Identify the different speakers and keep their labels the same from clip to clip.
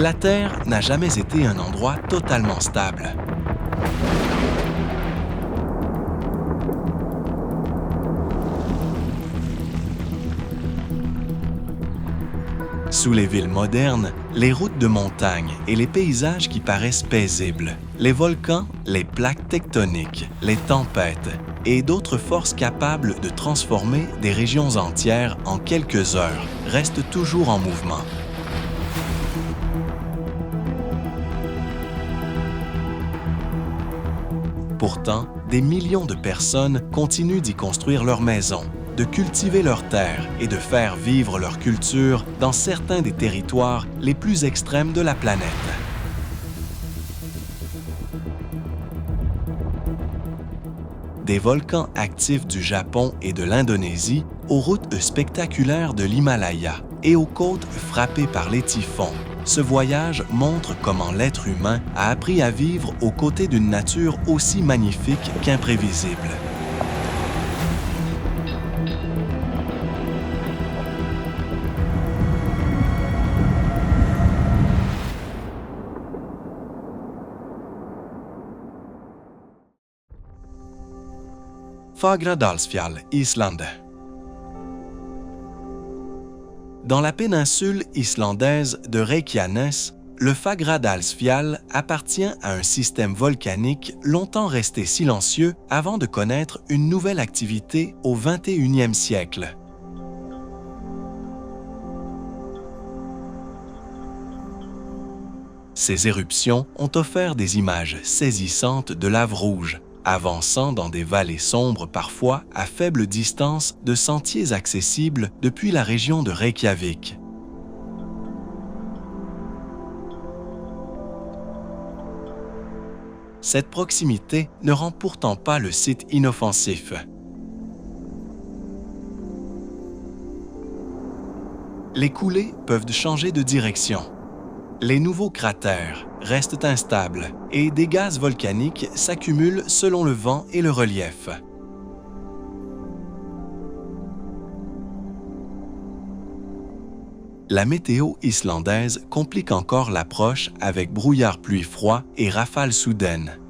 Speaker 1: La Terre n'a jamais été un endroit totalement stable. Sous les villes modernes, les routes de montagne et les paysages qui paraissent paisibles, les volcans, les plaques tectoniques, les tempêtes et d'autres forces capables de transformer des régions entières en quelques heures restent toujours en mouvement. Pourtant, des millions de personnes continuent d'y construire leurs maisons, de cultiver leurs terres et de faire vivre leur culture dans certains des territoires les plus extrêmes de la planète. Des volcans actifs du Japon et de l'Indonésie aux routes spectaculaires de l'Himalaya et aux côtes frappées par les typhons, ce voyage montre comment l'être humain a appris à vivre aux côtés d'une nature aussi magnifique qu'imprévisible. Fagradalsfjall, Islande. Dans la péninsule islandaise de Reykjanes, le Fagradalsfjall appartient à un système volcanique longtemps resté silencieux avant de connaître une nouvelle activité au XXIe siècle. Ces éruptions ont offert des images saisissantes de lave rouge, avançant dans des vallées sombres parfois à faible distance de sentiers accessibles depuis la région de Reykjavik. Cette proximité ne rend pourtant pas le site inoffensif. Les coulées peuvent changer de direction. Les nouveaux cratères restent instables et des gaz volcaniques s'accumulent selon le vent et le relief. La météo islandaise complique encore l'approche avec brouillard pluie froid et rafales soudaines.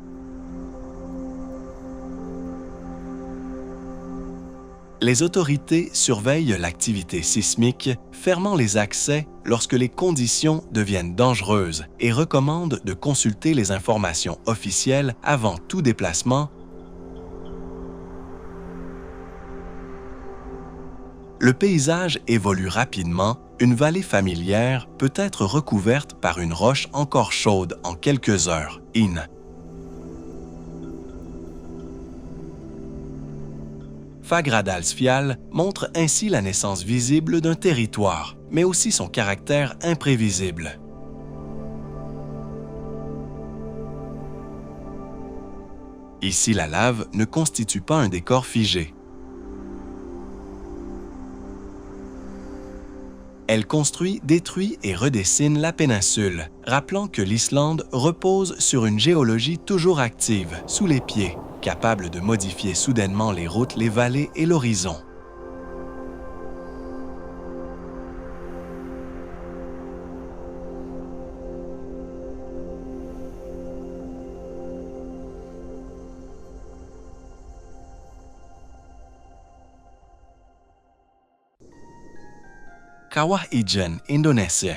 Speaker 1: Les autorités surveillent l'activité sismique, fermant les accès lorsque les conditions deviennent dangereuses et recommandent de consulter les informations officielles avant tout déplacement. Le paysage évolue rapidement, une vallée familière peut être recouverte par une roche encore chaude en quelques heures, Fagradalsfjall montre ainsi la naissance visible d'un territoire, mais aussi son caractère imprévisible. Ici, la lave ne constitue pas un décor figé. Elle construit, détruit et redessine la péninsule, rappelant que l'Islande repose sur une géologie toujours active, sous les pieds, capable de modifier soudainement les routes, les vallées et l'horizon. Kawah Ijen, Indonésie.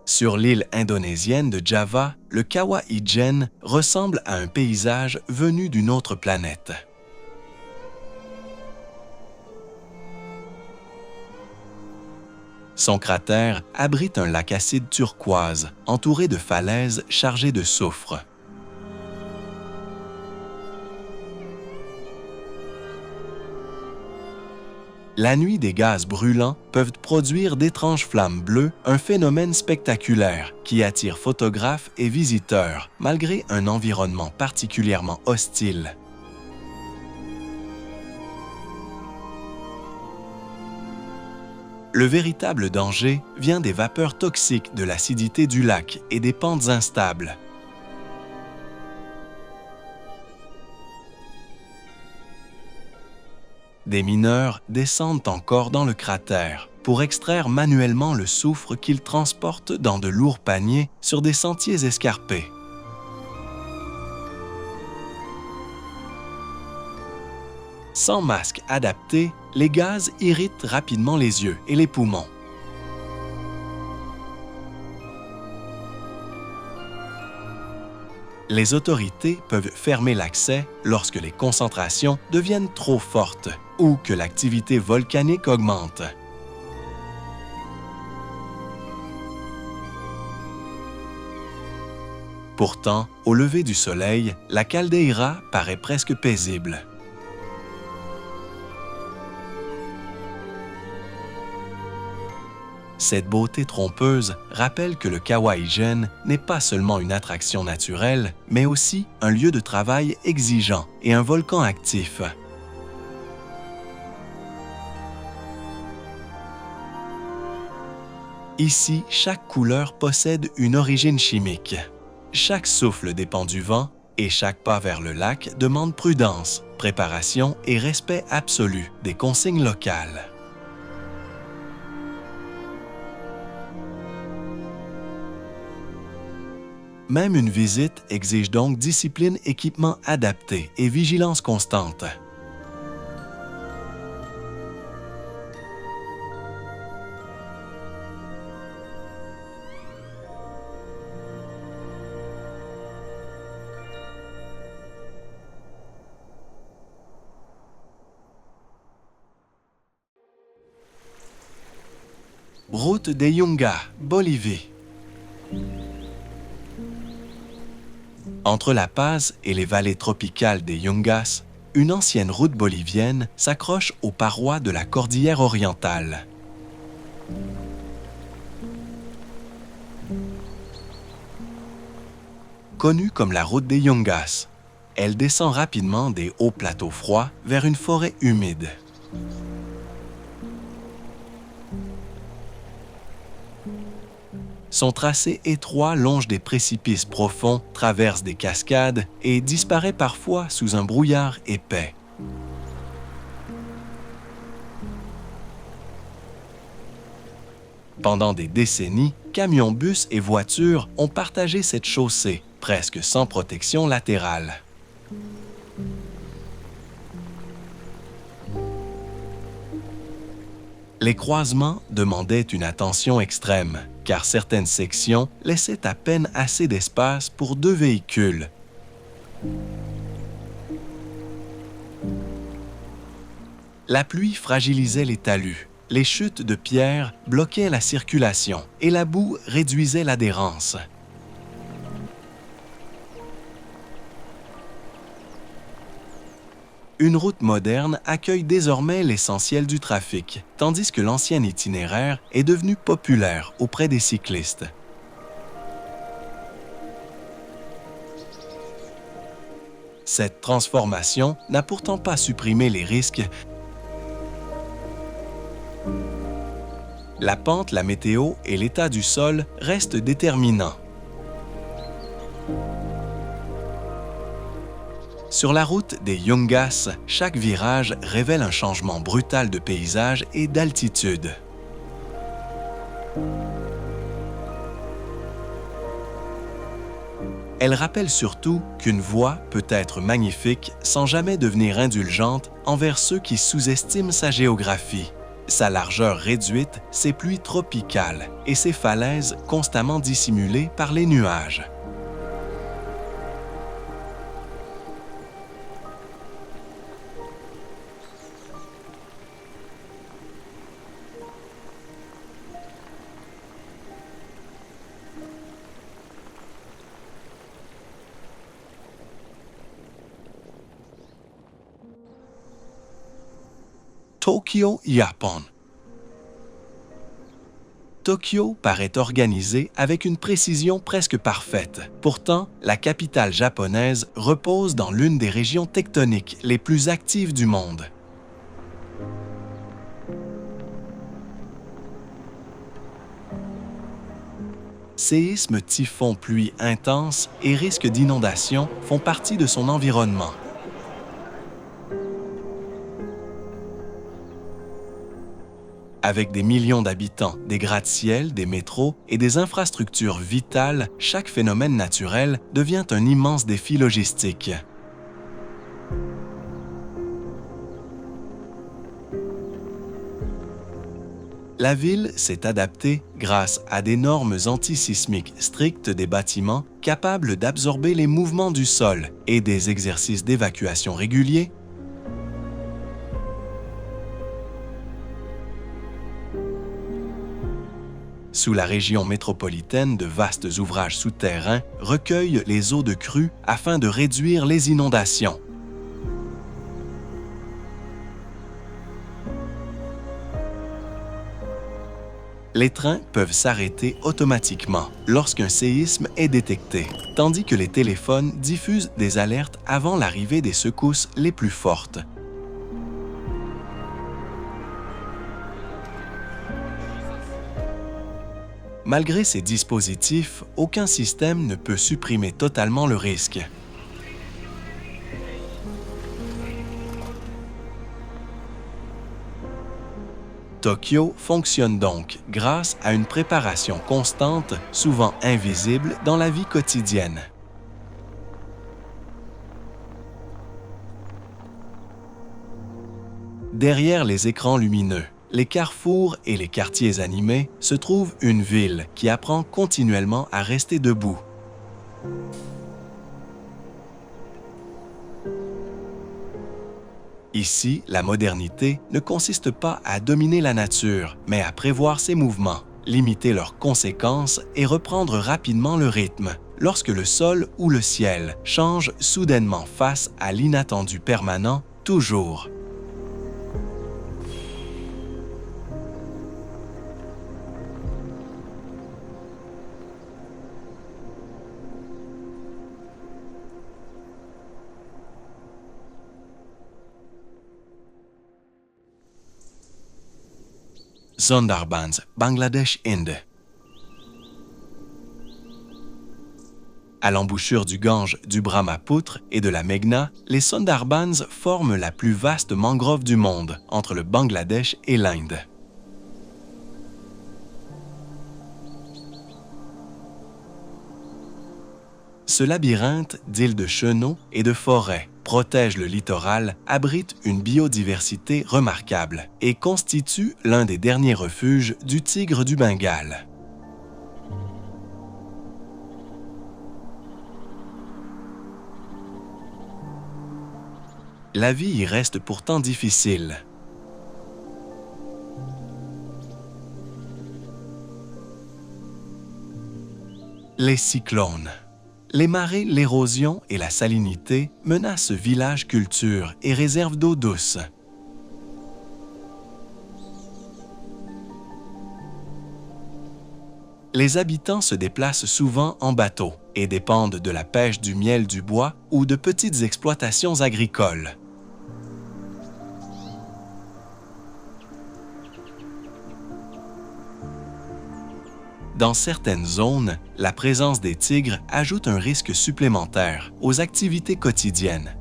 Speaker 1: Sur l'île indonésienne de Java, le Kawah Ijen ressemble à un paysage venu d'une autre planète. Son cratère abrite un lac acide turquoise, entouré de falaises chargées de soufre. La nuit, des gaz brûlants peuvent produire d'étranges flammes bleues, un phénomène spectaculaire qui attire photographes et visiteurs, malgré un environnement particulièrement hostile. Le véritable danger vient des vapeurs toxiques de l'acidité du lac et des pentes instables. Des mineurs descendent encore dans le cratère, pour extraire manuellement le soufre qu'ils transportent dans de lourds paniers sur des sentiers escarpés. Sans masque adapté, les gaz irritent rapidement les yeux et les poumons. Les autorités peuvent fermer l'accès lorsque les concentrations deviennent trop fortes ou que l'activité volcanique augmente. Pourtant, au lever du soleil, la caldeira paraît presque paisible. Cette beauté trompeuse rappelle que le Kawaï-gen n'est pas seulement une attraction naturelle, mais aussi un lieu de travail exigeant et un volcan actif. Ici, chaque couleur possède une origine chimique. Chaque souffle dépend du vent et chaque pas vers le lac demande prudence, préparation et respect absolu des consignes locales. Même une visite exige donc discipline, équipement adapté et vigilance constante. Route des Yungas, Bolivie. Entre La Paz et les vallées tropicales des Yungas, une ancienne route bolivienne s'accroche aux parois de la cordillère orientale. Connue comme la route des Yungas, elle descend rapidement des hauts plateaux froids vers une forêt humide. Son tracé étroit longe des précipices profonds, traverse des cascades et disparaît parfois sous un brouillard épais. Pendant des décennies, camions, bus et voitures ont partagé cette chaussée, presque sans protection latérale. Les croisements demandaient une attention extrême, car certaines sections laissaient à peine assez d'espace pour 2 véhicules. La pluie fragilisait les talus, les chutes de pierre bloquaient la circulation et la boue réduisait l'adhérence. Une route moderne accueille désormais l'essentiel du trafic, tandis que l'ancien itinéraire est devenu populaire auprès des cyclistes. Cette transformation n'a pourtant pas supprimé les risques. La pente, la météo et l'état du sol restent déterminants. Sur la route des Yungas, chaque virage révèle un changement brutal de paysage et d'altitude. Elle rappelle surtout qu'une voie peut être magnifique sans jamais devenir indulgente envers ceux qui sous-estiment sa géographie, sa largeur réduite, ses pluies tropicales et ses falaises constamment dissimulées par les nuages. Tokyo, Japon. Tokyo paraît organisée avec une précision presque parfaite. Pourtant, la capitale japonaise repose dans l'une des régions tectoniques les plus actives du monde. Séismes, typhons, pluies intenses et risques d'inondation font partie de son environnement. Avec des millions d'habitants, des gratte-ciel, des métros et des infrastructures vitales, chaque phénomène naturel devient un immense défi logistique. La ville s'est adaptée grâce à des normes antisismiques strictes des bâtiments capables d'absorber les mouvements du sol et des exercices d'évacuation réguliers. Sous la région métropolitaine, de vastes ouvrages souterrains recueillent les eaux de crue afin de réduire les inondations. Les trains peuvent s'arrêter automatiquement lorsqu'un séisme est détecté, tandis que les téléphones diffusent des alertes avant l'arrivée des secousses les plus fortes. Malgré ces dispositifs, aucun système ne peut supprimer totalement le risque. Tokyo fonctionne donc grâce à une préparation constante, souvent invisible dans la vie quotidienne. Derrière les écrans lumineux, les carrefours et les quartiers animés se trouve une ville qui apprend continuellement à rester debout. Ici, la modernité ne consiste pas à dominer la nature, mais à prévoir ses mouvements, limiter leurs conséquences et reprendre rapidement le rythme lorsque le sol ou le ciel change soudainement face à l'inattendu permanent, toujours. Sundarbans, Bangladesh, Inde. À l'embouchure du Gange, du Brahmapoutre et de la Meghna, les Sundarbans forment la plus vaste mangrove du monde, entre le Bangladesh et l'Inde. Ce labyrinthe d'îles de chenaux et de forêts protège le littoral, abrite une biodiversité remarquable et constitue l'un des derniers refuges du tigre du Bengale. La vie y reste pourtant difficile. Les cyclones. Les marées, l'érosion et la salinité menacent villages, cultures et réserves d'eau douce. Les habitants se déplacent souvent en bateau et dépendent de la pêche du miel du bois ou de petites exploitations agricoles. Dans certaines zones, la présence des tigres ajoute un risque supplémentaire aux activités quotidiennes.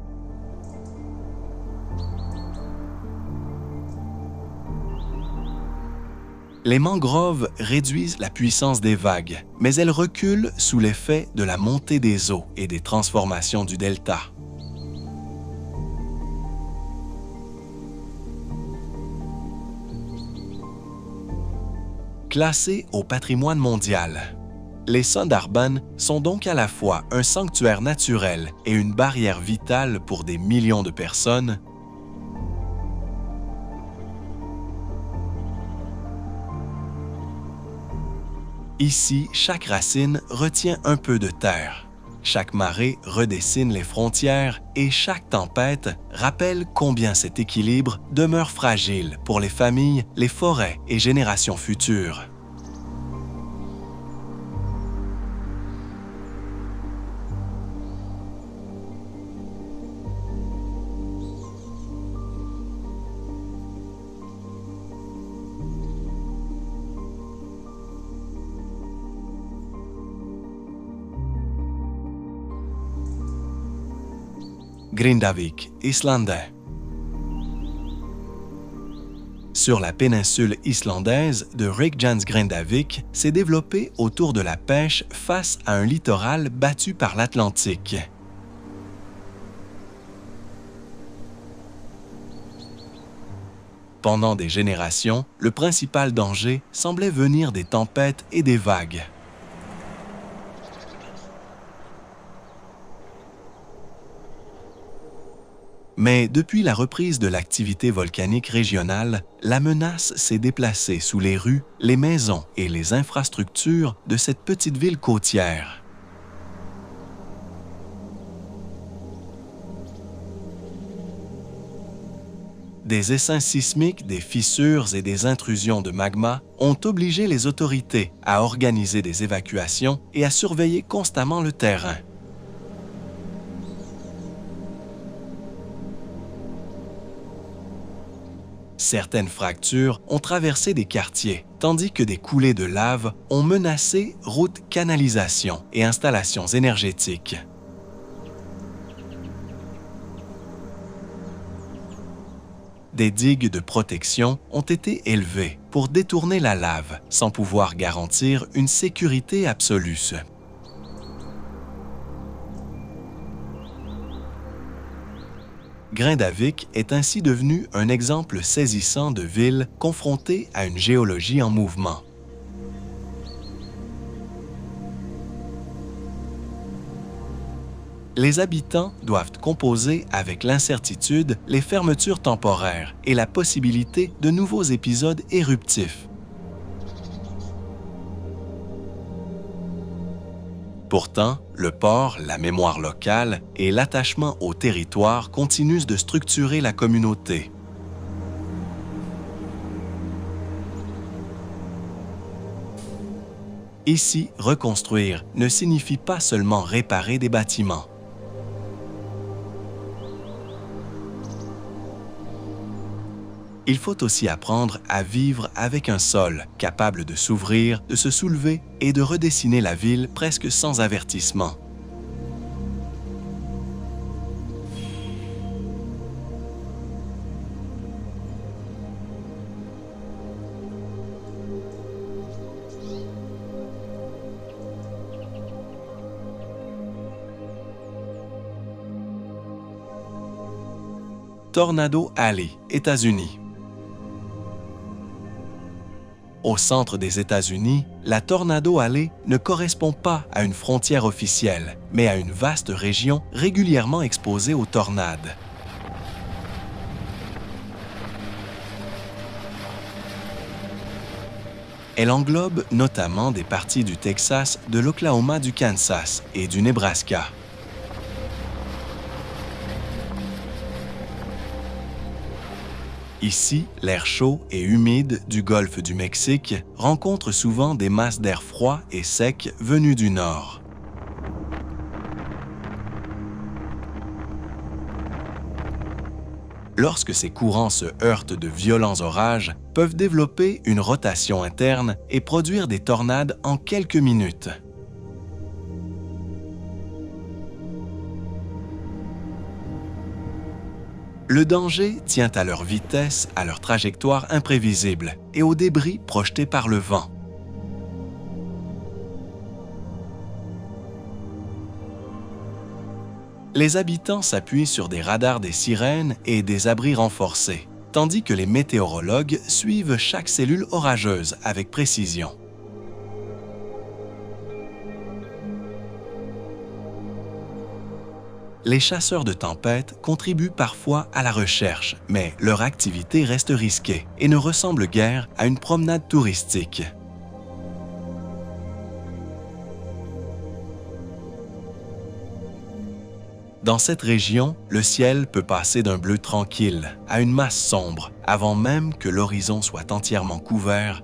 Speaker 1: Les mangroves réduisent la puissance des vagues, mais elles reculent sous l'effet de la montée des eaux et des transformations du delta. Classés au patrimoine mondial, les Sundarbans sont donc à la fois un sanctuaire naturel et une barrière vitale pour des millions de personnes. Ici, chaque racine retient un peu de terre. Chaque marée redessine les frontières et chaque tempête rappelle combien cet équilibre demeure fragile pour les familles, les forêts et générations futures. Grindavik, islandais. Sur la péninsule islandaise de Reykjanesgrindavik s'est développée autour de la pêche face à un littoral battu par l'Atlantique. Pendant des générations, le principal danger semblait venir des tempêtes et des vagues. Mais depuis la reprise de l'activité volcanique régionale, la menace s'est déplacée sous les rues, les maisons et les infrastructures de cette petite ville côtière. Des essaims sismiques, des fissures et des intrusions de magma ont obligé les autorités à organiser des évacuations et à surveiller constamment le terrain. Certaines fractures ont traversé des quartiers, tandis que des coulées de lave ont menacé routes, canalisations et installations énergétiques. Des digues de protection ont été élevées pour détourner la lave, sans pouvoir garantir une sécurité absolue. Grindavik est ainsi devenu un exemple saisissant de ville confrontée à une géologie en mouvement. Les habitants doivent composer avec l'incertitude, les fermetures temporaires et la possibilité de nouveaux épisodes éruptifs. Pourtant, le port, la mémoire locale et l'attachement au territoire continuent de structurer la communauté. Ici, reconstruire ne signifie pas seulement réparer des bâtiments. Il faut aussi apprendre à vivre avec un sol capable de s'ouvrir, de se soulever et de redessiner la ville presque sans avertissement. Tornado Alley, États-Unis. Au centre des États-Unis, la Tornado Alley ne correspond pas à une frontière officielle, mais à une vaste région régulièrement exposée aux tornades. Elle englobe notamment des parties du Texas, de l'Oklahoma, du Kansas et du Nebraska. Ici, l'air chaud et humide du golfe du Mexique rencontre souvent des masses d'air froid et sec venus du nord. Lorsque ces courants se heurtent de violents orages, peuvent développer une rotation interne et produire des tornades en quelques minutes. Le danger tient à leur vitesse, à leur trajectoire imprévisible et aux débris projetés par le vent. Les habitants s'appuient sur des radars des sirènes et des abris renforcés, tandis que les météorologues suivent chaque cellule orageuse avec précision. Les chasseurs de tempêtes contribuent parfois à la recherche, mais leur activité reste risquée et ne ressemble guère à une promenade touristique. Dans cette région, le ciel peut passer d'un bleu tranquille à une masse sombre avant même que l'horizon soit entièrement couvert.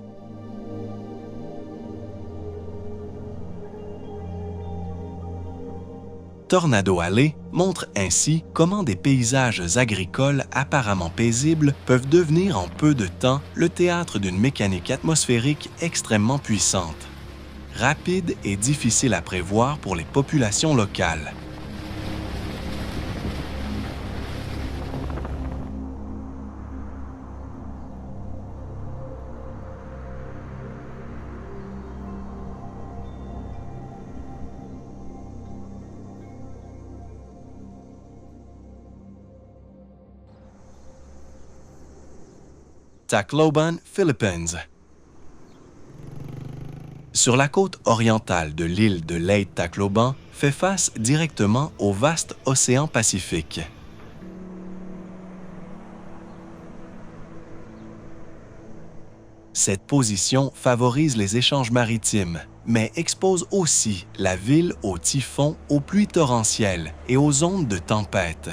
Speaker 1: Tornado Alley montre ainsi comment des paysages agricoles apparemment paisibles peuvent devenir en peu de temps le théâtre d'une mécanique atmosphérique extrêmement puissante, rapide et difficile à prévoir pour les populations locales. Tacloban, Philippines. Sur la côte orientale de l'île de Leyte Tacloban, fait face directement au vaste océan Pacifique. Cette position favorise les échanges maritimes, mais expose aussi la ville aux typhons, aux pluies torrentielles et aux ondes de tempête.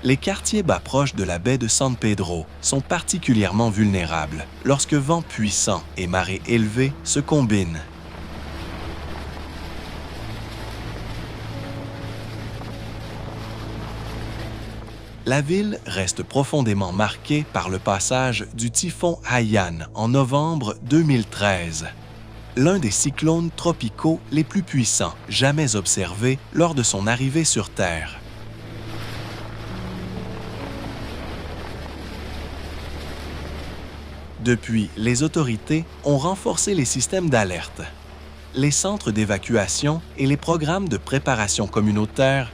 Speaker 1: Les quartiers bas proches de la baie de San Pedro sont particulièrement vulnérables lorsque vents puissants et marées élevées se combinent. La ville reste profondément marquée par le passage du typhon Haiyan en novembre 2013, l'un des cyclones tropicaux les plus puissants jamais observés lors de son arrivée sur Terre. Depuis, les autorités ont renforcé les systèmes d'alerte, les centres d'évacuation et les programmes de préparation communautaire.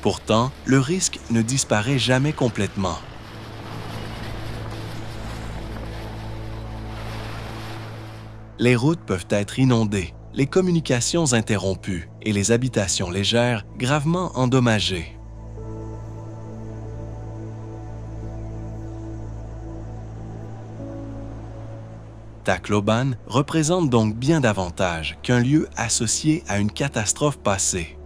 Speaker 1: Pourtant, le risque ne disparaît jamais complètement. Les routes peuvent être inondées, les communications interrompues et les habitations légères gravement endommagées. Tacloban représente donc bien davantage qu'un lieu associé à une catastrophe passée.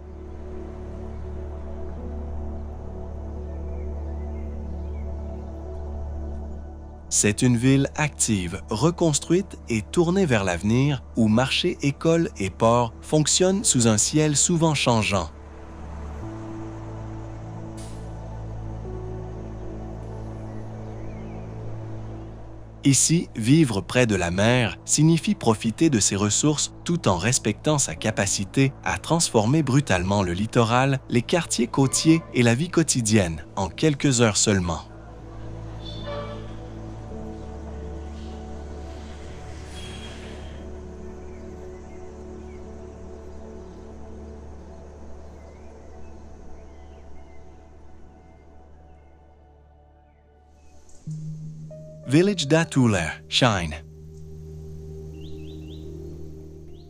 Speaker 1: C'est une ville active, reconstruite et tournée vers l'avenir où marchés, écoles et ports fonctionnent sous un ciel souvent changeant. Ici, vivre près de la mer signifie profiter de ses ressources tout en respectant sa capacité à transformer brutalement le littoral, les quartiers côtiers et la vie quotidienne en quelques heures seulement. Village d'Atule, Chine.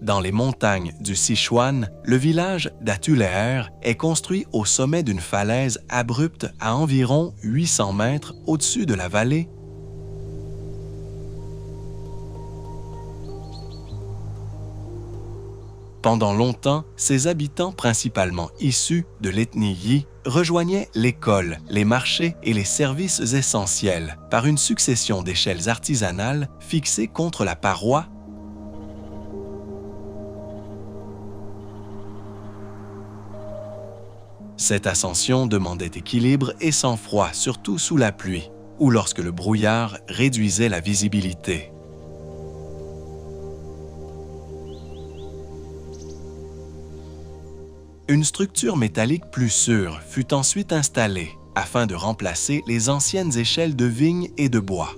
Speaker 1: Dans les montagnes du Sichuan, le village d'Atuleer est construit au sommet d'une falaise abrupte à environ 800 mètres au-dessus de la vallée. Pendant longtemps, ses habitants, principalement issus de l'ethnie Yi, rejoignaient l'école, les marchés et les services essentiels par une succession d'échelles artisanales fixées contre la paroi. Cette ascension demandait équilibre et sang-froid, surtout sous la pluie, ou lorsque le brouillard réduisait la visibilité. Une structure métallique plus sûre fut ensuite installée afin de remplacer les anciennes échelles de vigne et de bois.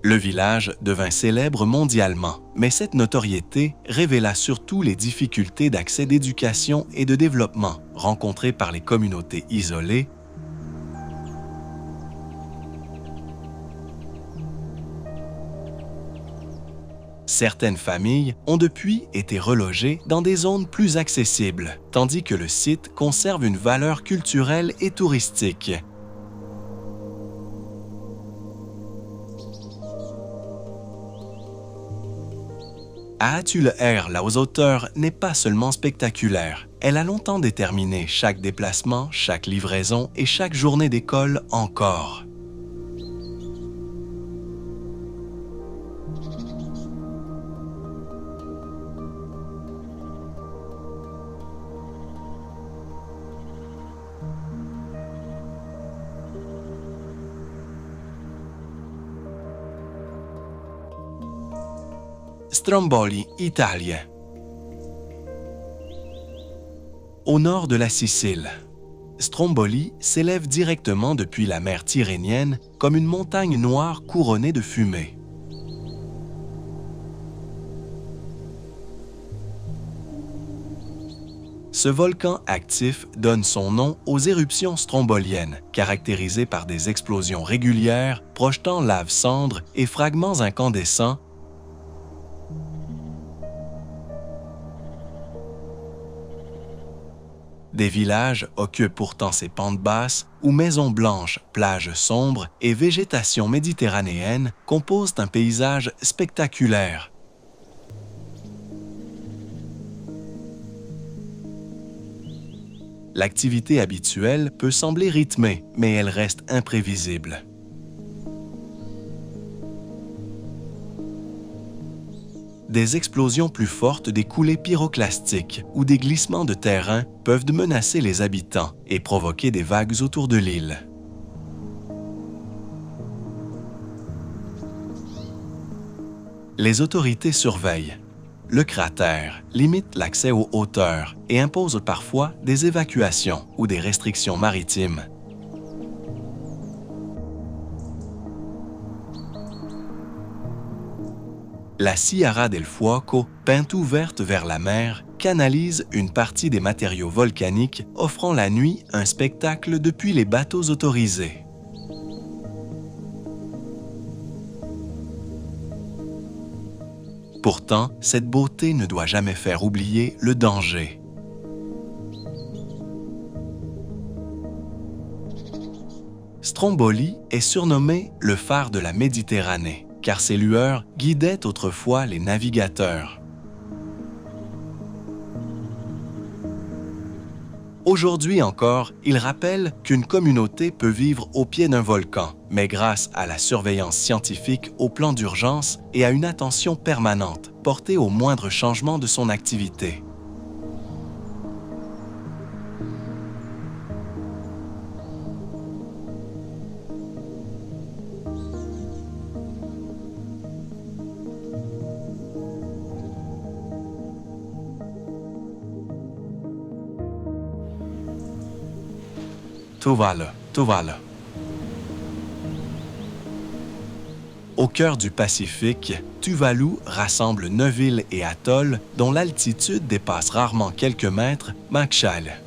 Speaker 1: Le village devint célèbre mondialement, mais cette notoriété révéla surtout les difficultés d'accès d'éducation et de développement rencontrées par les communautés isolées. Certaines familles ont depuis été relogées dans des zones plus accessibles, tandis que le site conserve une valeur culturelle et touristique. À Atuleer, la hauteur n'est pas seulement spectaculaire, elle a longtemps déterminé chaque déplacement, chaque livraison et chaque journée d'école encore. Stromboli, Italie. Au nord de la Sicile, Stromboli s'élève directement depuis la mer Tyrrhénienne comme une montagne noire couronnée de fumée. Ce volcan actif donne son nom aux éruptions stromboliennes, caractérisées par des explosions régulières projetant lave, cendres et fragments incandescents. Des villages occupent pourtant ces pentes basses où maisons blanches, plages sombres et végétation méditerranéenne composent un paysage spectaculaire. L'activité habituelle peut sembler rythmée, mais elle reste imprévisible. Des explosions plus fortes, des coulées pyroclastiques ou des glissements de terrain peuvent menacer les habitants et provoquer des vagues autour de l'île. Les autorités surveillent. Le cratère limite l'accès aux hauteurs et impose parfois des évacuations ou des restrictions maritimes. La Sierra del Fuoco, peinte ouverte vers la mer, canalise une partie des matériaux volcaniques, offrant la nuit un spectacle depuis les bateaux autorisés. Pourtant, cette beauté ne doit jamais faire oublier le danger. Stromboli est surnommé le phare de la Méditerranée, car ses lueurs guidaient autrefois les navigateurs. Aujourd'hui encore, il rappelle qu'une communauté peut vivre au pied d'un volcan, mais grâce à la surveillance scientifique au plan d'urgence et à une attention permanente portée au moindre changement de son activité. Tuvalu. Au cœur du Pacifique, Tuvalu rassemble 9 îles et atolls dont l'altitude dépasse rarement quelques mètres, maximale.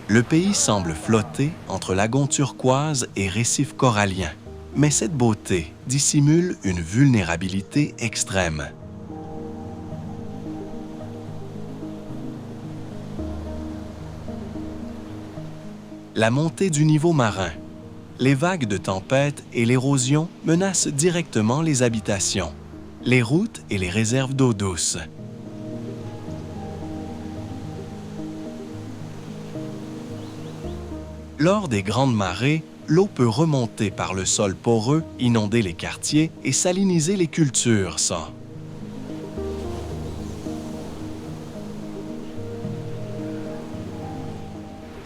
Speaker 1: Le pays semble flotter entre lagons turquoise et récifs coralliens, mais cette beauté dissimule une vulnérabilité extrême. La montée du niveau marin, les vagues de tempête et l'érosion menacent directement les habitations, les routes et les réserves d'eau douce. Lors des grandes marées, l'eau peut remonter par le sol poreux, inonder les quartiers et saliniser les cultures sans.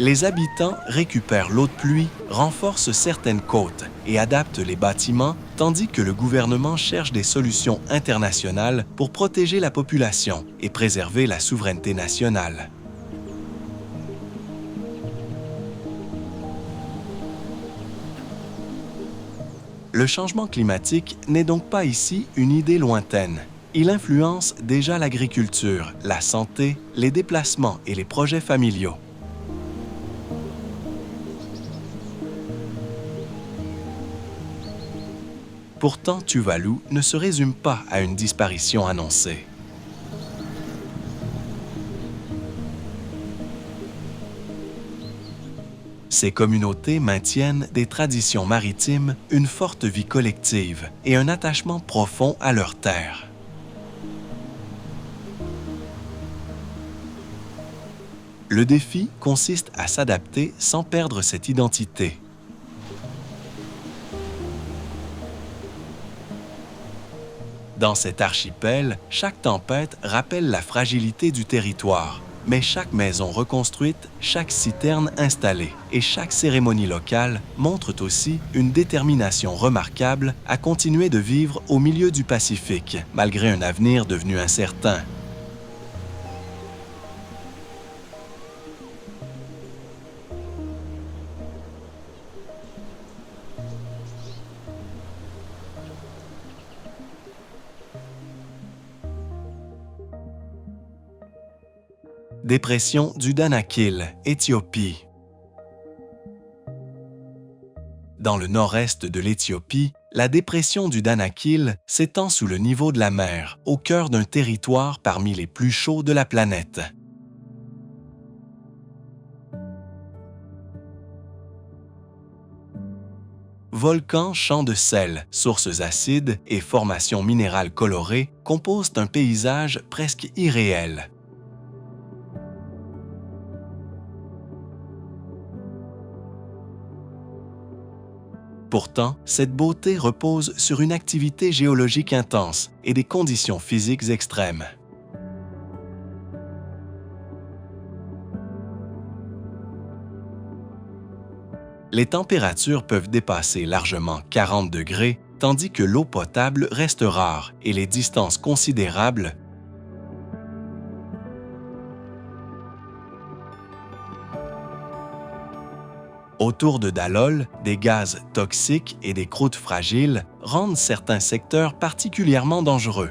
Speaker 1: Les habitants récupèrent l'eau de pluie, renforcent certaines côtes et adaptent les bâtiments, tandis que le gouvernement cherche des solutions internationales pour protéger la population et préserver la souveraineté nationale. Le changement climatique n'est donc pas ici une idée lointaine. Il influence déjà l'agriculture, la santé, les déplacements et les projets familiaux. Pourtant, Tuvalu ne se résume pas à une disparition annoncée. Ces communautés maintiennent des traditions maritimes, une forte vie collective et un attachement profond à leur terre. Le défi consiste à s'adapter sans perdre cette identité. Dans cet archipel, chaque tempête rappelle la fragilité du territoire, mais chaque maison reconstruite, chaque citerne installée et chaque cérémonie locale montrent aussi une détermination remarquable à continuer de vivre au milieu du Pacifique, malgré un avenir devenu incertain. Dépression du Danakil, Éthiopie. Dans le nord-est de l'Éthiopie, la dépression du Danakil s'étend sous le niveau de la mer, au cœur d'un territoire parmi les plus chauds de la planète. Volcans, champs de sel, sources acides et formations minérales colorées composent un paysage presque irréel. Pourtant, cette beauté repose sur une activité géologique intense et des conditions physiques extrêmes. Les températures peuvent dépasser largement 40 degrés, tandis que l'eau potable reste rare et les distances considérables. Autour de Dalol, des gaz toxiques et des croûtes fragiles rendent certains secteurs particulièrement dangereux.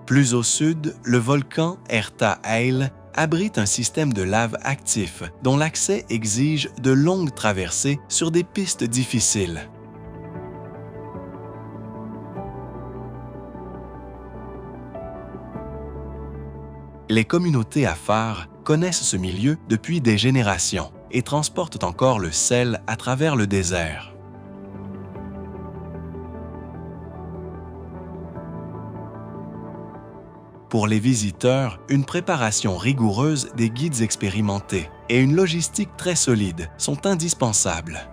Speaker 1: Plus au sud, le volcan Erta Eil abrite un système de lave actif dont l'accès exige de longues traversées sur des pistes difficiles. Les communautés Afar connaissent ce milieu depuis des générations et transportent encore le sel à travers le désert. Pour les visiteurs, une préparation rigoureuse des guides expérimentés et une logistique très solide sont indispensables.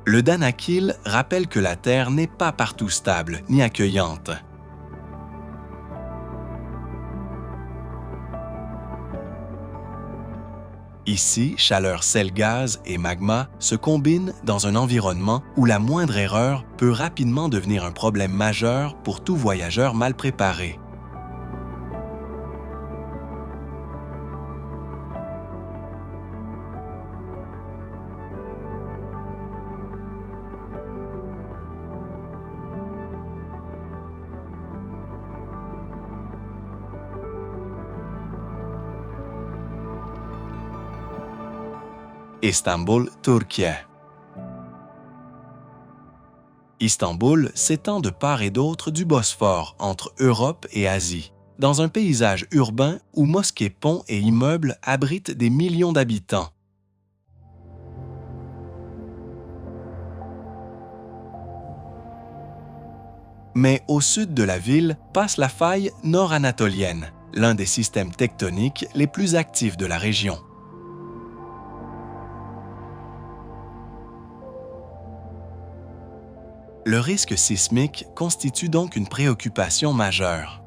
Speaker 1: Le Danakil rappelle que la Terre n'est pas partout stable ni accueillante. Ici, chaleur, sel, gaz et magma se combinent dans un environnement où la moindre erreur peut rapidement devenir un problème majeur pour tout voyageur mal préparé. Istanbul, Turquie. Istanbul s'étend de part et d'autre du Bosphore entre Europe et Asie, dans un paysage urbain où mosquées, ponts et immeubles abritent des millions d'habitants. Mais au sud de la ville passe la faille nord-anatolienne, l'un des systèmes tectoniques les plus actifs de la région. Le risque sismique constitue donc une préoccupation majeure.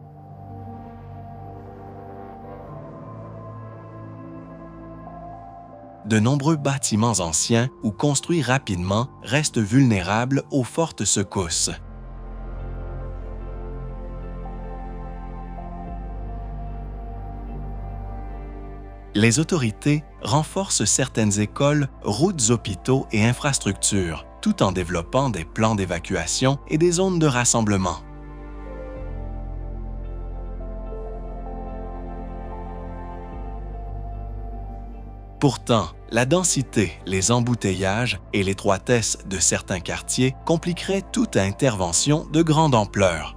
Speaker 1: De nombreux bâtiments anciens ou construits rapidement restent vulnérables aux fortes secousses. Les autorités renforcent certaines écoles, routes, hôpitaux et infrastructures, tout en développant des plans d'évacuation et des zones de rassemblement. Pourtant, la densité, les embouteillages et l'étroitesse de certains quartiers compliqueraient toute intervention de grande ampleur.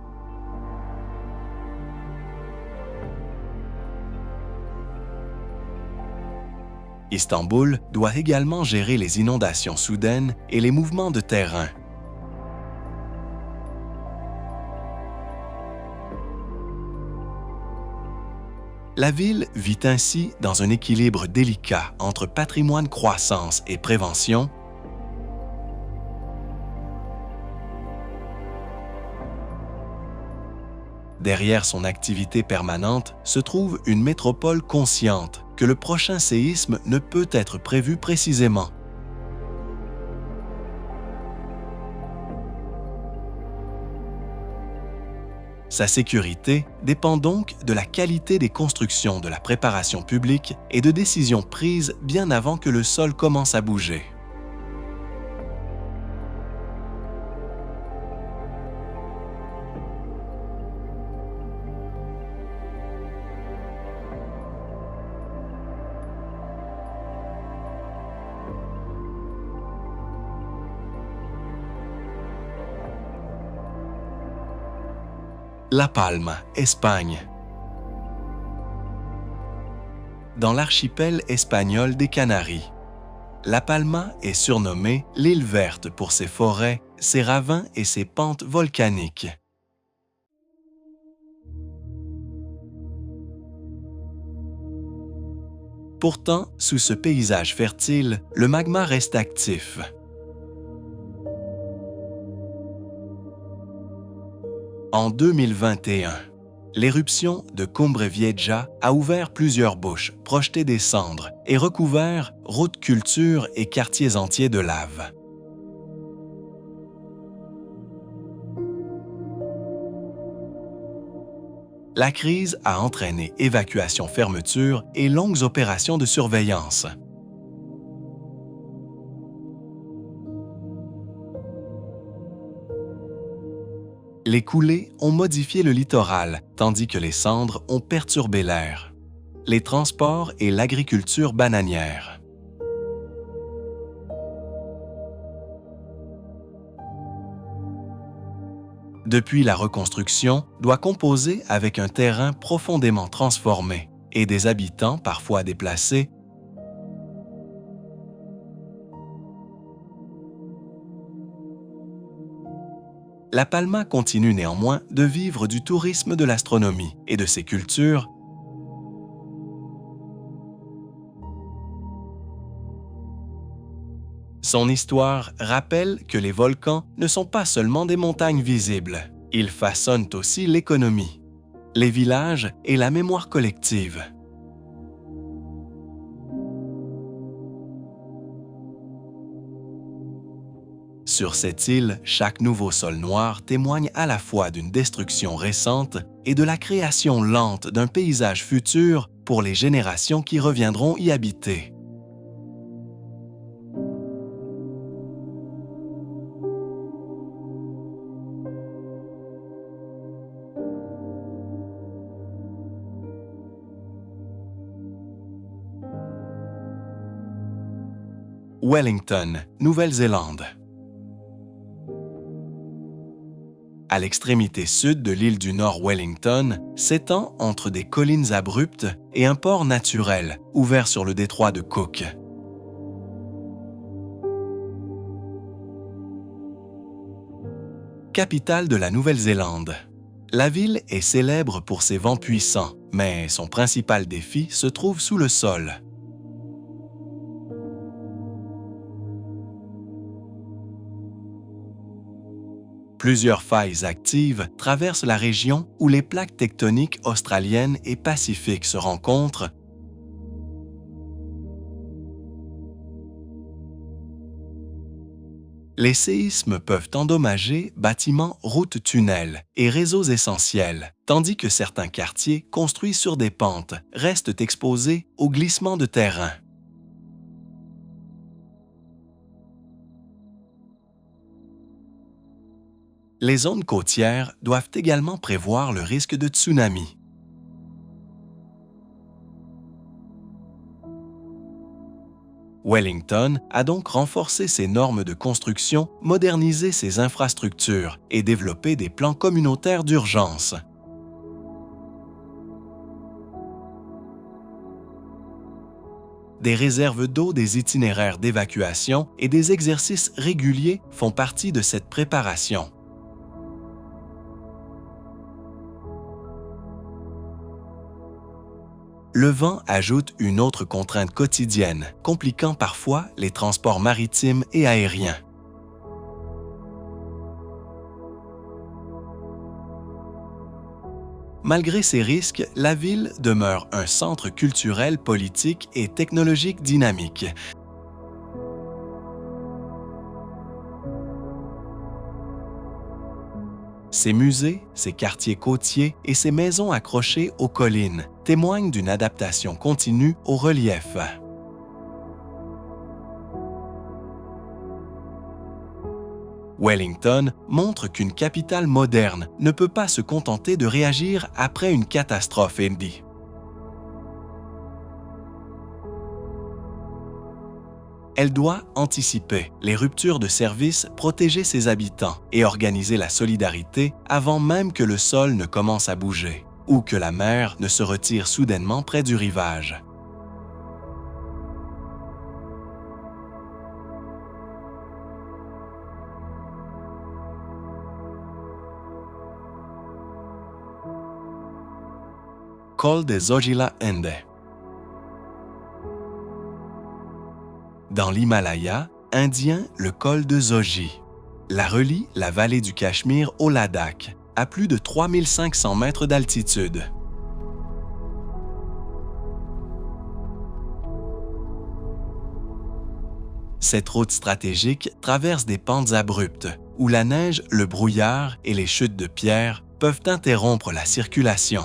Speaker 1: Istanbul doit également gérer les inondations soudaines et les mouvements de terrain. La ville vit ainsi dans un équilibre délicat entre patrimoine, croissance et prévention. Derrière son activité permanente se trouve une métropole consciente que le prochain séisme ne peut être prévu précisément. Sa sécurité dépend donc de la qualité des constructions, de la préparation publique et de décisions prises bien avant que le sol commence à bouger. La Palma, Espagne. Dans l'archipel espagnol des Canaries, La Palma est surnommée l'île verte pour ses forêts, ses ravins et ses pentes volcaniques. Pourtant, sous ce paysage fertile, le magma reste actif. En 2021, l'éruption de Cumbre Vieja a ouvert plusieurs bouches, projeté des cendres et recouvert routes, cultures et quartiers entiers de lave. La crise a entraîné évacuation, fermeture et longues opérations de surveillance. Les coulées ont modifié le littoral, tandis que les cendres ont perturbé l'air, les transports et l'agriculture bananière. Depuis, la reconstruction doit composer avec un terrain profondément transformé et des habitants parfois déplacés. La Palma continue néanmoins de vivre du tourisme de l'astronomie et de ses cultures. Son histoire rappelle que les volcans ne sont pas seulement des montagnes visibles, ils façonnent aussi l'économie, les villages et la mémoire collective. Sur cette île, chaque nouveau sol noir témoigne à la fois d'une destruction récente et de la création lente d'un paysage futur pour les générations qui reviendront y habiter. Wellington, Nouvelle-Zélande. À l'extrémité sud de l'île du Nord Wellington, s'étend entre des collines abruptes et un port naturel ouvert sur le détroit de Cook. Capitale de la Nouvelle-Zélande, la ville est célèbre pour ses vents puissants, mais son principal défi se trouve sous le sol. Plusieurs failles actives traversent la région où les plaques tectoniques australiennes et pacifiques se rencontrent. Les séismes peuvent endommager bâtiments, routes, tunnels et réseaux essentiels, tandis que certains quartiers construits sur des pentes restent exposés aux glissements de terrain. Les zones côtières doivent également prévoir le risque de tsunami. Wellington a donc renforcé ses normes de construction, modernisé ses infrastructures et développé des plans communautaires d'urgence. Des réserves d'eau, des itinéraires d'évacuation et des exercices réguliers font partie de cette préparation. Le vent ajoute une autre contrainte quotidienne, compliquant parfois les transports maritimes et aériens. Malgré ces risques, la ville demeure un centre culturel, politique et technologique dynamique. Ses musées, ses quartiers côtiers et ses maisons accrochées aux collines témoignent d'une adaptation continue au relief. Wellington montre qu'une capitale moderne ne peut pas se contenter de réagir après une catastrophe indie. Elle doit anticiper les ruptures de services, protéger ses habitants et organiser la solidarité avant même que le sol ne commence à bouger ou que la mer ne se retire soudainement près du rivage. Col de Zojila Ende. Dans l'Himalaya indien, le col de Zoji la relie la vallée du Cachemire au Ladakh, à plus de 3500 mètres d'altitude. Cette route stratégique traverse des pentes abruptes où la neige, le brouillard et les chutes de pierre peuvent interrompre la circulation.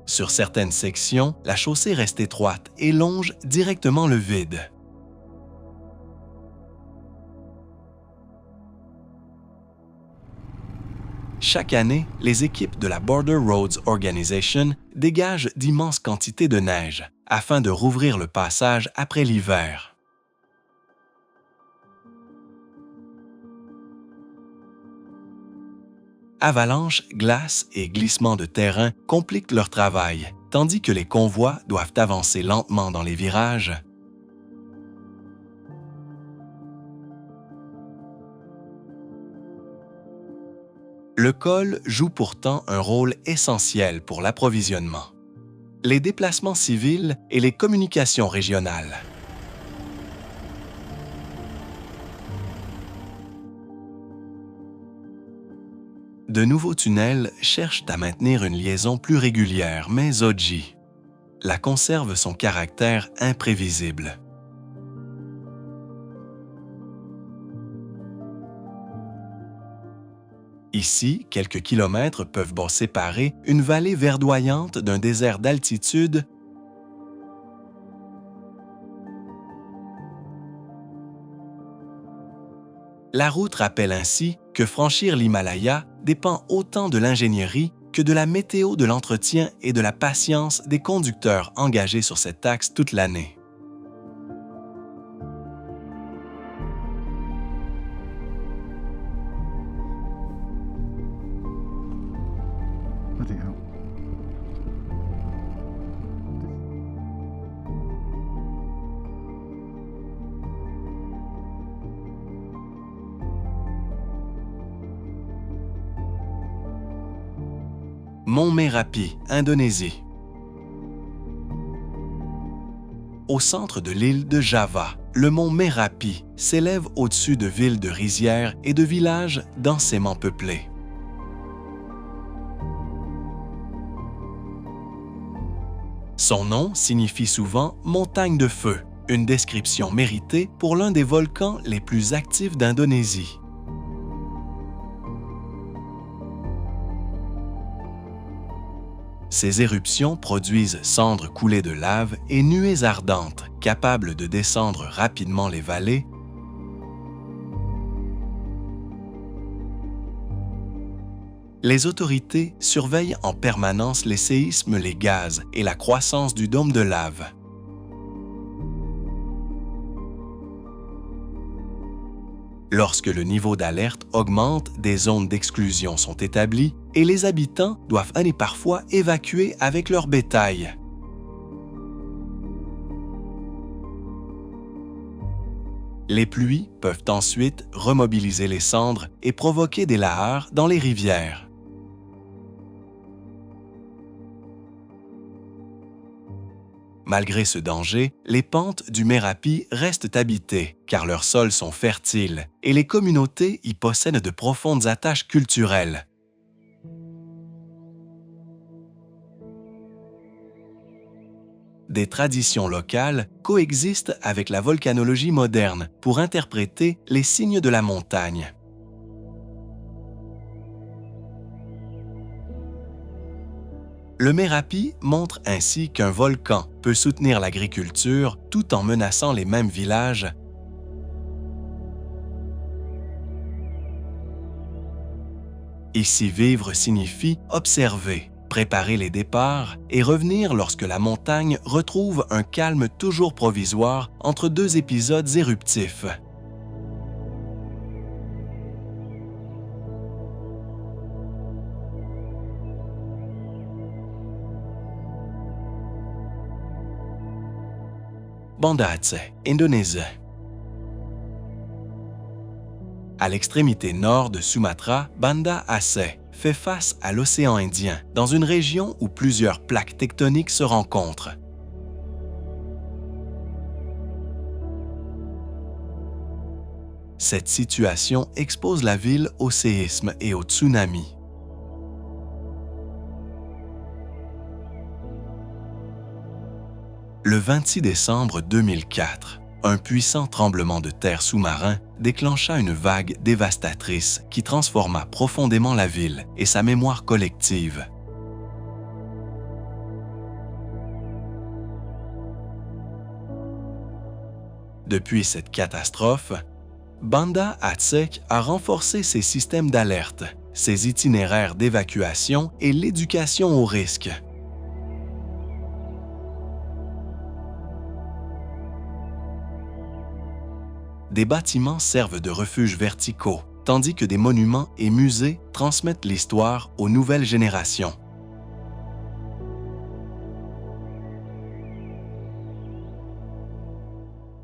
Speaker 1: Sur certaines sections, la chaussée reste étroite et longe directement le vide. Chaque année, les équipes de la Border Roads Organization dégagent d'immenses quantités de neige afin de rouvrir le passage après l'hiver. Avalanches, glaces et glissements de terrain compliquent leur travail, tandis que les convois doivent avancer lentement dans les virages. Le col joue pourtant un rôle essentiel pour l'approvisionnement, les déplacements civils et les communications régionales. De nouveaux tunnels cherchent à maintenir une liaison plus régulière, mais Zoji la conserve son caractère imprévisible. Ici, quelques kilomètres peuvent séparer une vallée verdoyante d'un désert d'altitude. La route rappelle ainsi que franchir l'Himalaya dépend autant de l'ingénierie que de la météo, de l'entretien et de la patience des conducteurs engagés sur cet axe toute l'année. Mont Merapi, Indonésie. Au centre de l'île de Java, le mont Merapi s'élève au-dessus de villes de rizières et de villages densément peuplés. Son nom signifie souvent « montagne de feu », une description méritée pour l'un des volcans les plus actifs d'Indonésie. Ces éruptions produisent cendres coulées de lave et nuées ardentes, capables de descendre rapidement les vallées. Les autorités surveillent en permanence les séismes, les gaz et la croissance du dôme de lave. Lorsque le niveau d'alerte augmente, des zones d'exclusion sont établies et les habitants doivent aller parfois évacuer avec leur bétail. Les pluies peuvent ensuite remobiliser les cendres et provoquer des lahares dans les rivières. Malgré ce danger, les pentes du Merapi restent habitées car leurs sols sont fertiles et les communautés y possèdent de profondes attaches culturelles. des traditions locales coexistent avec la volcanologie moderne pour interpréter les signes de la montagne. Le Merapi montre ainsi qu'un volcan peut soutenir l'agriculture tout en menaçant les mêmes villages. Ici vivre signifie observer, préparer les départs et revenir lorsque la montagne retrouve un calme toujours provisoire entre deux épisodes éruptifs. Banda Aceh, Indonésie. À l'extrémité nord de Sumatra, Banda Aceh fait face à l'océan Indien, dans une région où plusieurs plaques tectoniques se rencontrent. Cette situation expose la ville au séisme et au tsunami. Le 26 décembre 2004, un puissant tremblement de terre sous-marin déclencha une vague dévastatrice qui transforma profondément la ville et sa mémoire collective. Depuis cette catastrophe, Banda Aceh a renforcé ses systèmes d'alerte, ses itinéraires d'évacuation et l'éducation aux risques. Des bâtiments servent de refuges verticaux, tandis que des monuments et musées transmettent l'histoire aux nouvelles générations.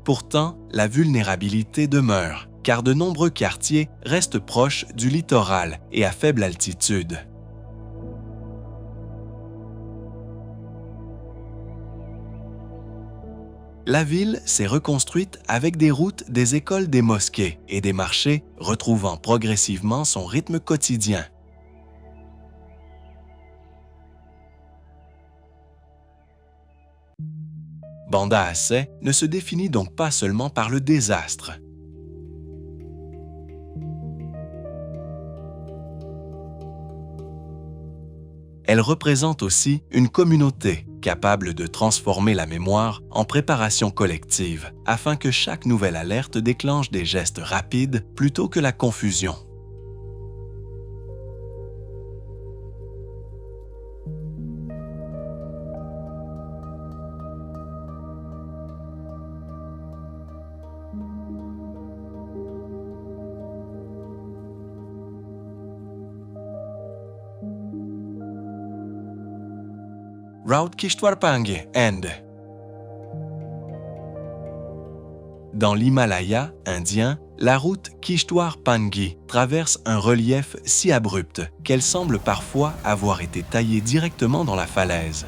Speaker 1: Pourtant, la vulnérabilité demeure, car de nombreux quartiers restent proches du littoral et à faible altitude. La ville s'est reconstruite avec des routes, des écoles, des mosquées et des marchés, retrouvant progressivement son rythme quotidien. Banda Aceh ne se définit donc pas seulement par le désastre. Elle représente aussi une communauté capable de transformer la mémoire en préparation collective afin que chaque nouvelle alerte déclenche des gestes rapides plutôt que la confusion. Route Kishtwar Pangé, Inde. Dans l'Himalaya indien, la route Kishtwar Pangé traverse un relief si abrupt qu'elle semble parfois avoir été taillée directement dans la falaise.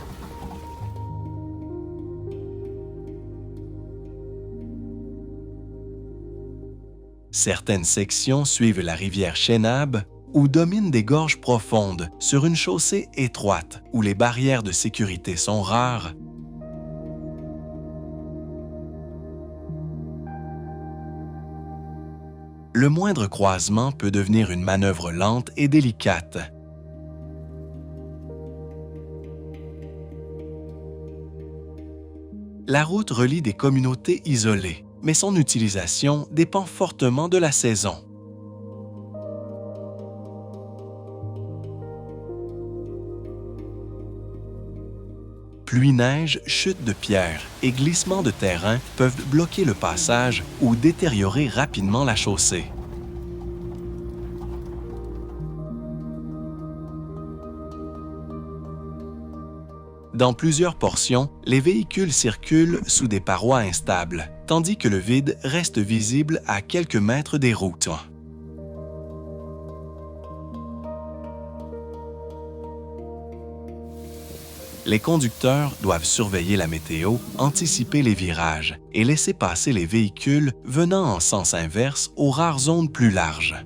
Speaker 1: Certaines sections suivent la rivière Chenab ou dominent des gorges profondes sur une chaussée étroite où les barrières de sécurité sont rares. Le moindre croisement peut devenir une manœuvre lente et délicate. La route relie des communautés isolées, mais son utilisation dépend fortement de la saison. Pluie-neige, chute de pierres et glissements de terrain peuvent bloquer le passage ou détériorer rapidement la chaussée. Dans plusieurs portions, les véhicules circulent sous des parois instables, tandis que le vide reste visible à quelques mètres des routes. Les conducteurs doivent surveiller la météo, anticiper les virages et laisser passer les véhicules venant en sens inverse aux rares zones plus larges.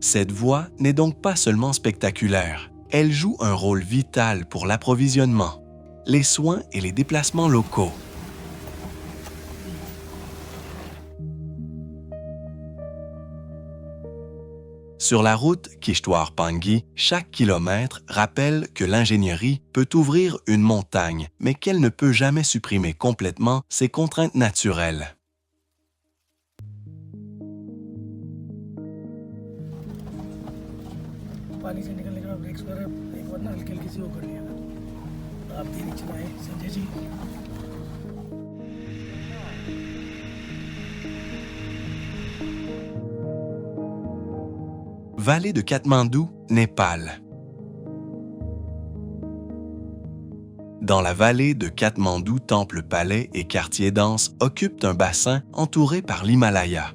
Speaker 1: Cette voie n'est donc pas seulement spectaculaire, elle joue un rôle vital pour l'approvisionnement, les soins et les déplacements locaux. Sur la route Kishtwar-Pangui, chaque kilomètre rappelle que l'ingénierie peut ouvrir une montagne, mais qu'elle ne peut jamais supprimer complètement ses contraintes naturelles.
Speaker 2: पानी से निकलने के बाद ब्रेक्स वगैरह एक बार ना हल्की हल्की सी वो कर लिया आप धीरे चलाएं संजय ji.
Speaker 1: Vallée de Katmandou, Népal. Dans la vallée de Katmandou, temple-palais et quartier dense occupent un bassin entouré par l'Himalaya.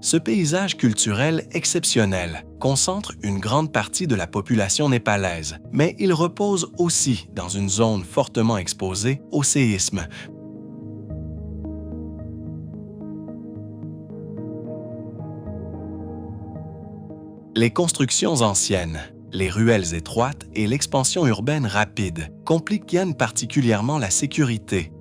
Speaker 1: Ce paysage culturel exceptionnel concentre une grande partie de la population népalaise, mais il repose aussi dans une zone fortement exposée au séisme. Les constructions anciennes, les ruelles étroites et l'expansion urbaine rapide compliquent particulièrement la sécurité.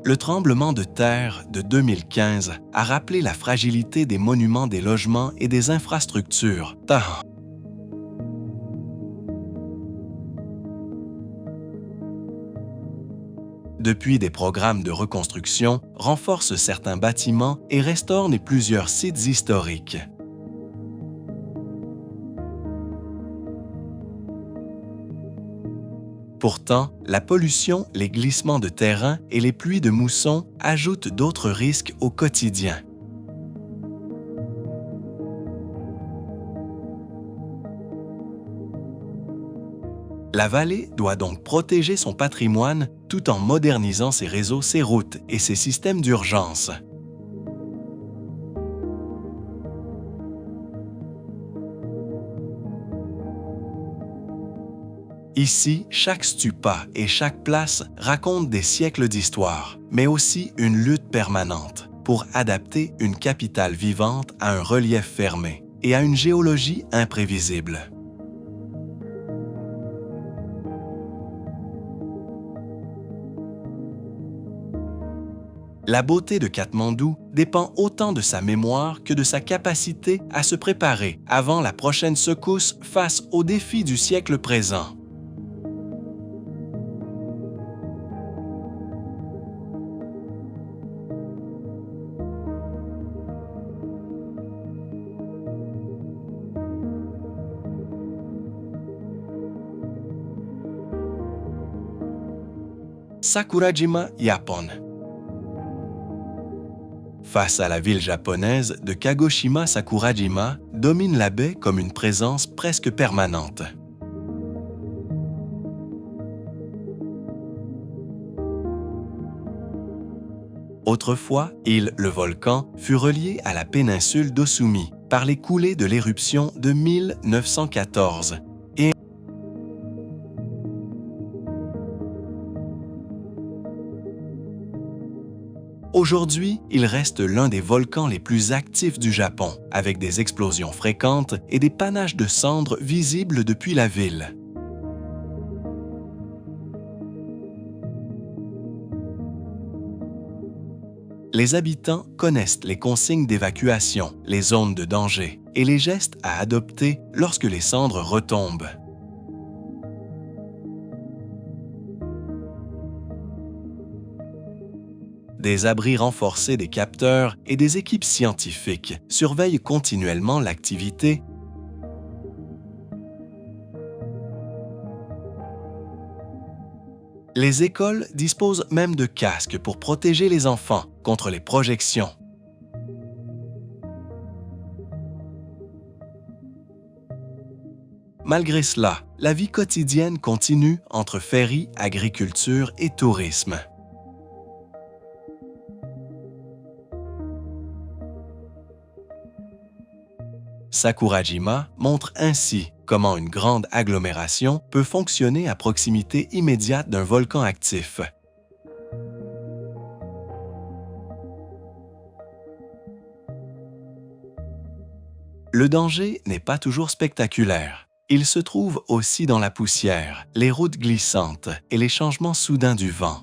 Speaker 1: Le tremblement de terre de 2015 a rappelé la fragilité des monuments, des logements et des infrastructures. Depuis, des programmes de reconstruction renforcent certains bâtiments et restaurent plusieurs sites historiques. Pourtant, la pollution, les glissements de terrain et les pluies de mousson ajoutent d'autres risques au quotidien. La vallée doit donc protéger son patrimoine tout en modernisant ses réseaux, ses routes et ses systèmes d'urgence. Ici, chaque stupa et chaque place raconte des siècles d'histoire, mais aussi une lutte permanente pour adapter une capitale vivante à un relief fermé et à une géologie imprévisible. La beauté de Katmandou dépend autant de sa mémoire que de sa capacité à se préparer avant la prochaine secousse face aux défis du siècle présent. Sakurajima, Japon. Face à la ville japonaise de Kagoshima, Sakurajima domine la baie comme une présence presque permanente. Autrefois, le volcan, fut relié à la péninsule d'Osumi par les coulées de l'éruption de 1914. Aujourd'hui, il reste l'un des volcans les plus actifs du Japon, avec des explosions fréquentes et des panaches de cendres visibles depuis la ville. Les habitants connaissent les consignes d'évacuation, les zones de danger et les gestes à adopter lorsque les cendres retombent. Des abris renforcés des capteurs et des équipes scientifiques surveillent continuellement l'activité. Les écoles disposent même de casques pour protéger les enfants contre les projections. Malgré cela, la vie quotidienne continue entre ferry, agriculture et tourisme. Sakurajima montre ainsi comment une grande agglomération peut fonctionner à proximité immédiate d'un volcan actif. Le danger n'est pas toujours spectaculaire. Il se trouve aussi dans la poussière, les routes glissantes et les changements soudains du vent.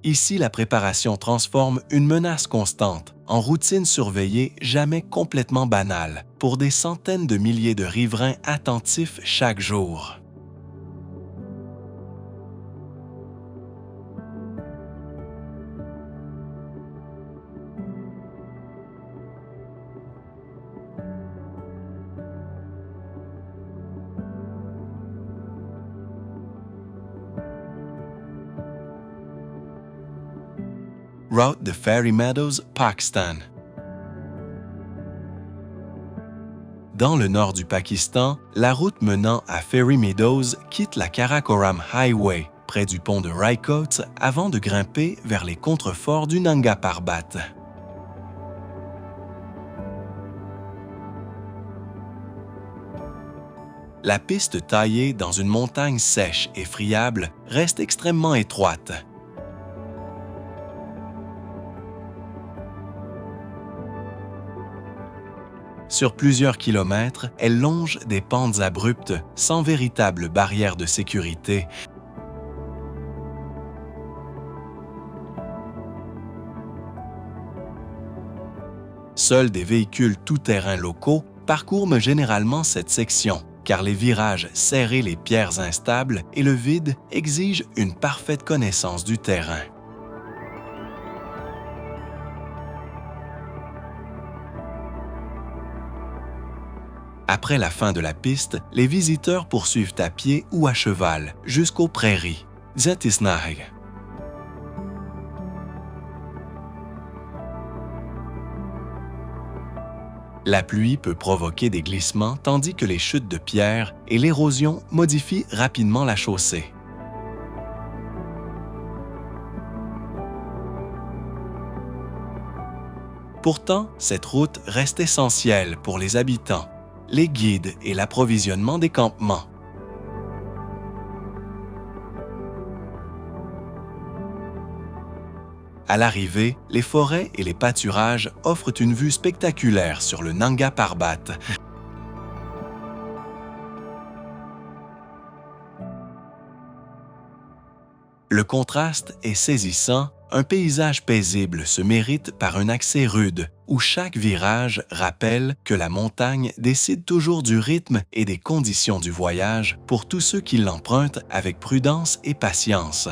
Speaker 1: Ici, la préparation transforme une menace constante en routine surveillée jamais complètement banale pour des centaines de milliers de riverains attentifs chaque jour. Route de Fairy Meadows, Pakistan. Dans le nord du Pakistan, la route menant à Fairy Meadows quitte la Karakoram Highway, près du pont de Raikot, avant de grimper vers les contreforts du Nanga Parbat. La piste taillée dans une montagne sèche et friable reste extrêmement étroite. Sur plusieurs kilomètres, elle longe des pentes abruptes sans véritable barrière de sécurité. Seuls des véhicules tout-terrain locaux parcourent généralement cette section, car les virages serrés, les pierres instables et le vide exigent une parfaite connaissance du terrain. Après la fin de la piste, les visiteurs poursuivent à pied ou à cheval jusqu'aux prairies, Zatisnaheg. La pluie peut provoquer des glissements tandis que les chutes de pierre et l'érosion modifient rapidement la chaussée. Pourtant, cette route reste essentielle pour les habitants, les guides et l'approvisionnement des campements. À l'arrivée, les forêts et les pâturages offrent une vue spectaculaire sur le Nanga Parbat. Le contraste est saisissant. Un paysage paisible se mérite par un accès rude, où chaque virage rappelle que la montagne décide toujours du rythme et des conditions du voyage pour tous ceux qui l'empruntent avec prudence et patience.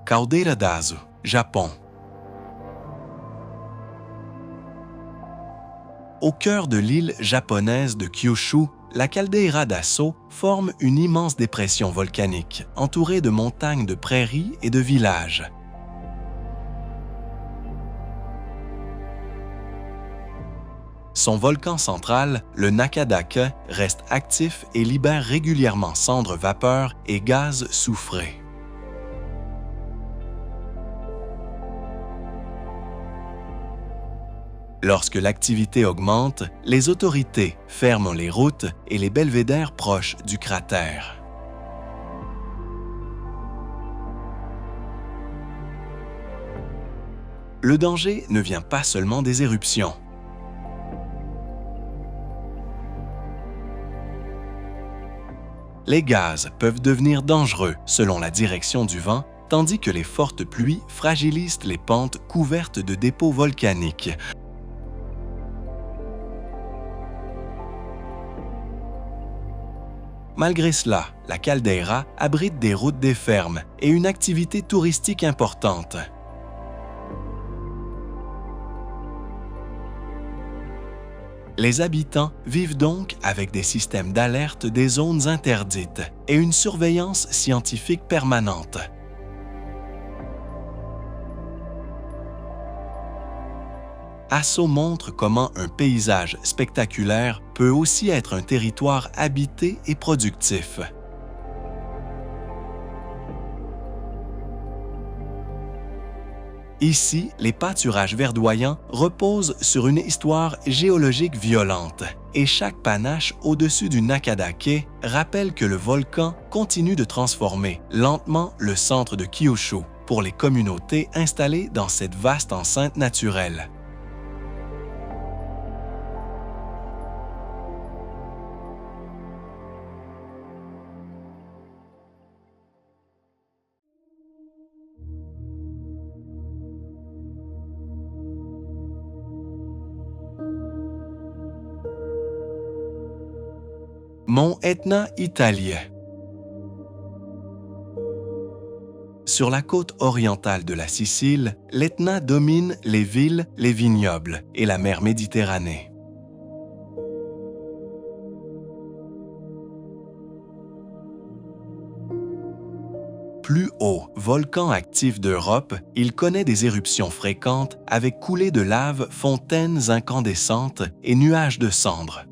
Speaker 1: Caldeira d'Azu, Japon. Au cœur de l'île japonaise de Kyushu, la caldeira d'Aso forme une immense dépression volcanique, entourée de montagnes de prairies et de villages. Son volcan central, le Nakadake, reste actif et libère régulièrement cendres vapeur et gaz soufrés. Lorsque l'activité augmente, les autorités ferment les routes et les belvédères proches du cratère. Le danger ne vient pas seulement des éruptions. Les gaz peuvent devenir dangereux selon la direction du vent, tandis que les fortes pluies fragilisent les pentes couvertes de dépôts volcaniques. Malgré cela, la caldeira abrite des routes des fermes et une activité touristique importante. Les habitants vivent donc avec des systèmes d'alerte des zones interdites et une surveillance scientifique permanente. Asso montre comment un paysage spectaculaire peut aussi être un territoire habité et productif. Ici, les pâturages verdoyants reposent sur une histoire géologique violente et chaque panache au-dessus du Nakadake rappelle que le volcan continue de transformer lentement le centre de Kyushu pour les communautés installées dans cette vaste enceinte naturelle. Mont Etna italien. Sur la côte orientale de la Sicile, l'Etna domine les villes, les vignobles et la mer Méditerranée. Plus haut volcan actif d'Europe, il connaît des éruptions fréquentes avec coulées de lave, fontaines incandescentes et nuages de cendres.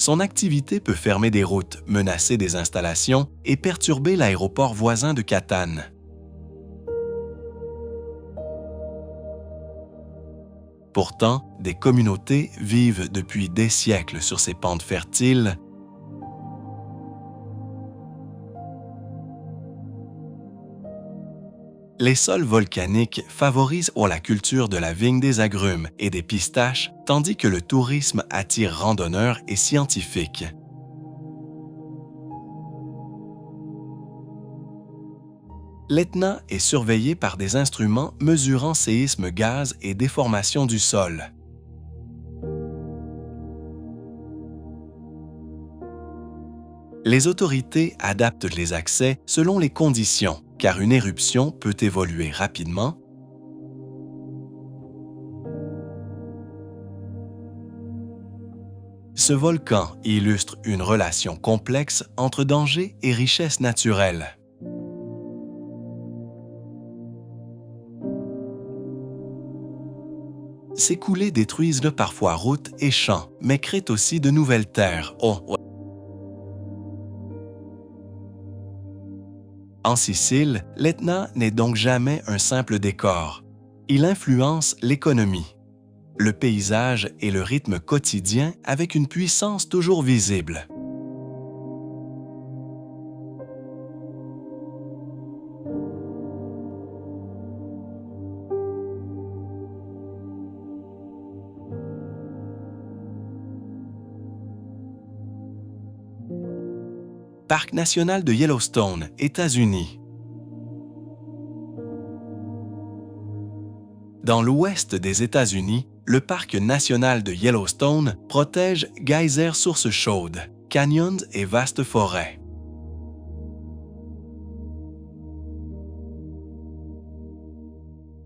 Speaker 1: Son activité peut fermer des routes, menacer des installations et perturber l'aéroport voisin de Catane. Pourtant, des communautés vivent depuis des siècles sur ces pentes fertiles. Les sols volcaniques favorisent la culture de la vigne des agrumes et des pistaches, tandis que le tourisme attire randonneurs et scientifiques. L'Etna est surveillé par des instruments mesurant séismes, gaz et déformation du sol. Les autorités adaptent les accès selon les conditions, car une éruption peut évoluer rapidement. Ce volcan illustre une relation complexe entre danger et richesse naturelle. Ces coulées détruisent parfois routes et champs, mais créent aussi de nouvelles terres. En Sicile, l'Etna n'est donc jamais un simple décor. Il influence l'économie, le paysage et le rythme quotidien avec une puissance toujours visible. Parc national de Yellowstone, États-Unis. Dans l'ouest des États-Unis, le parc national de Yellowstone protège geysers sources chaudes, canyons et vastes forêts.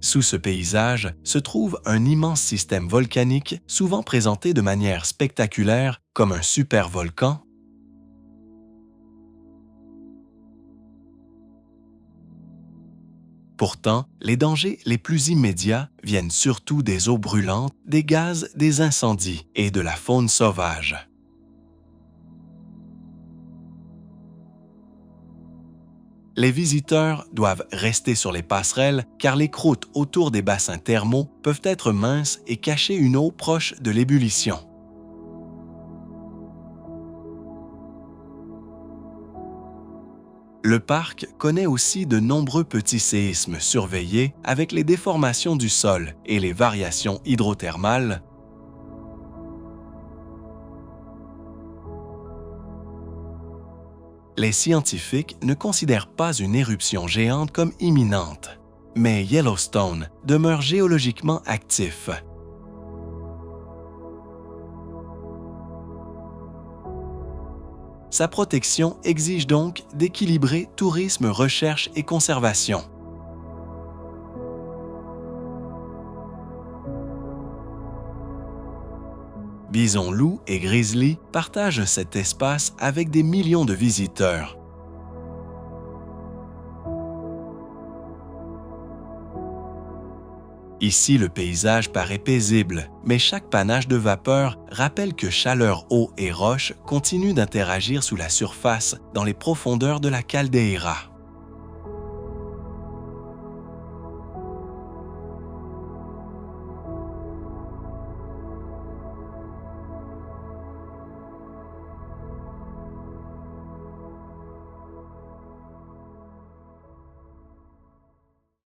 Speaker 1: Sous ce paysage se trouve un immense système volcanique souvent présenté de manière spectaculaire comme un supervolcan. Pourtant, les dangers les plus immédiats viennent surtout des eaux brûlantes, des gaz, des incendies et de la faune sauvage. Les visiteurs doivent rester sur les passerelles car les croûtes autour des bassins thermaux peuvent être minces et cacher une eau proche de l'ébullition. Le parc connaît aussi de nombreux petits séismes surveillés avec les déformations du sol et les variations hydrothermales. Les scientifiques ne considèrent pas une éruption géante comme imminente, mais Yellowstone demeure géologiquement actif. Sa protection exige donc d'équilibrer tourisme, recherche et conservation. Bison loup et grizzly partagent cet espace avec des millions de visiteurs. Ici, le paysage paraît paisible, mais chaque panache de vapeur rappelle que chaleur, eau et roche continuent d'interagir sous la surface dans les profondeurs de la caldeira.